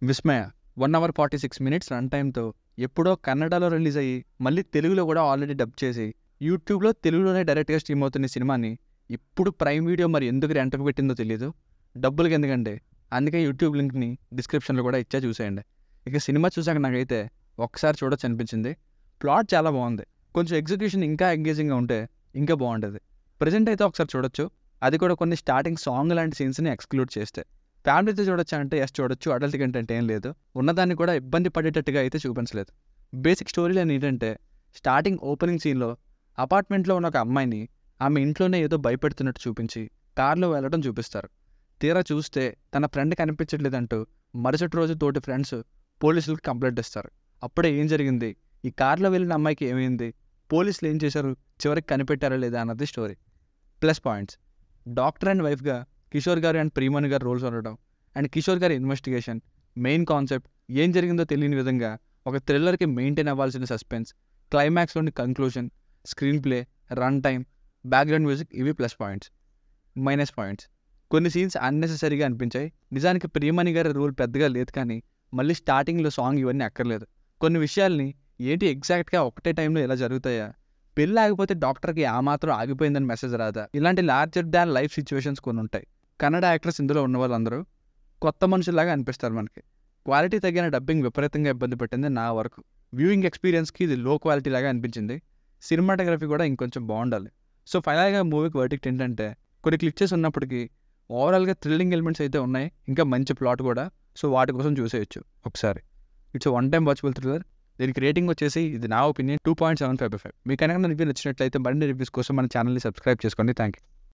Vismaya 1 hour 46 minutes run టైమ్తో ఎప్పుడో కన్నడలో release అయ్యి మళ్ళీ తెలుగులో కూడా ఆల్రెడీ డబ్ చేసి యూట్యూబ్లో తెలుగులోనే డైరెక్ట్గా స్ట్రీమ్ అవుతున్న సినిమాని ఇప్పుడు ప్రైమ్ వీడియో మరి ఎందుకు రెంట్కి పెట్టిందో తెలియదు. డబ్బులకి ఎందుకంటే అందుకే యూట్యూబ్ లింక్ని డిస్క్రిప్షన్లో కూడా ఇచ్చా చూసేయండి. ఇక సినిమా చూసాక నాకైతే ఒక్కసారి చూడొచ్చు అనిపించింది. ప్లాట్ చాలా బాగుంది. కొంచెం ఎగ్జిక్యూషన్ ఇంకా ఎంగేజింగ్గా ఉంటే ఇంకా బాగుంటుంది. ప్రజెంట్ అయితే ఒకసారి చూడొచ్చు, అది కూడా కొన్ని స్టార్టింగ్ సాంగ్ లాంటి సీన్స్ని ఎక్స్క్లూడ్ చేస్తే. ఫ్యామిలీతో చూడొచ్చా అంటే ఎస్ చూడొచ్చు, అడల్ట్ కంటెంట్ ఏం లేదు. ఉన్నదాన్ని కూడా ఇబ్బంది పడేటట్టుగా అయితే చూపించలేదు. బేసిక్ స్టోరీ లైన్ ఏంటంటే స్టార్టింగ్ ఓపెనింగ్ సీన్లో అపార్ట్మెంట్లో ఉన్న ఒక అమ్మాయిని ఆమె ఇంట్లోనే ఏదో భయపెడుతున్నట్టు చూపించి కార్లో వెళ్ళడం చూపిస్తారు. తీరా చూస్తే తన ఫ్రెండ్ కనిపించట్లేదంటూ మరుసటి రోజు తోటి ఫ్రెండ్స్ పోలీసులకు కంప్లైంట్ ఇస్తారు. అప్పుడే ఏం జరిగింది, ఈ కార్లో వెళ్ళిన అమ్మాయికి ఏమైంది, పోలీసులు ఏం చేశారు, చివరికి కనిపెట్టారా లేదా అన్నది story. Plus points: doctor and వైఫ్గా కిషోర్ గారు అండ్ ప్రియమణి గారు రోల్స్ ఉండడం, అండ్ కిషోర్ గారి ఇన్వెస్టిగేషన్, మెయిన్ కాన్సెప్ట్, ఏం జరిగిందో తెలియని విధంగా ఒక థ్రిల్లర్కి మెయింటైన్ అవ్వాల్సిన సస్పెన్స్, క్లైమాక్స్లోని conclusion, screenplay, run time, background music, ఇవి ప్లస్ పాయింట్స్. మైనస్ పాయింట్స్: కొన్ని సీన్స్ అన్నెసెసరీగా అనిపించాయి. నిజానికి ప్రియమణి గారి రోల్ పెద్దగా లేదు, కానీ మళ్ళీ స్టార్టింగ్లో సాంగ్ ఇవన్నీ అక్కర్లేదు. కొన్ని విషయాల్ని ఏంటి ఎగ్జాక్ట్గా ఒకటే టైంలో ఎలా జరుగుతాయా, పెళ్ళి ఆగిపోతే డాక్టర్కి ఆ మాత్రం ఆగిపోయిందని మెసేజ్ రాదా, ఇలాంటి లార్జర్ దాన్ లైఫ్ సిచ్యువేషన్స్ కొన్ని ఉంటాయి. కన్నడ యాక్టర్స్ ఇందులో ఉన్న వాళ్ళందరూ కొత్త మనుషుల్లాగా అనిపిస్తారు మనకి. క్వాలిటీ తగ్గిన డబ్బింగ్ విపరీతంగా ఇబ్బంది పెట్టింది నా వరకు. వ్యూయింగ్ ఎక్స్పీరియన్స్కి ఇది లో క్వాలిటీ లాగా అనిపించింది. సినిమాటోగ్రఫీ కూడా ఇంకొంచెం బాగుండాలి. సో ఫైనల్గా మూవీకి వర్డిక్ట్ ఏంటంటే కొన్ని క్లిచెస్ ఉన్నప్పటికీ ఓవరాల్గా థ్రిల్లింగ్ ఎలిమెంట్స్ అయితే ఉన్నాయి, ఇంకా మంచి ప్లాట్ కూడా. సో వాటి కోసం చూసేయచ్చు ఒకసారి. It's one time watchable thriller. దీనికి రేటింగ్ వచ్చేసి, ఇది నా ఒపీనియన్, 2.75/5. మీకు కనుక రివ్యూ నచ్చినట్లయితే మరిన్ని రివ్యూస్ కోసం మన ఛానల్ని సబ్స్క్రైబ్ చేసుకోండి. Thank you.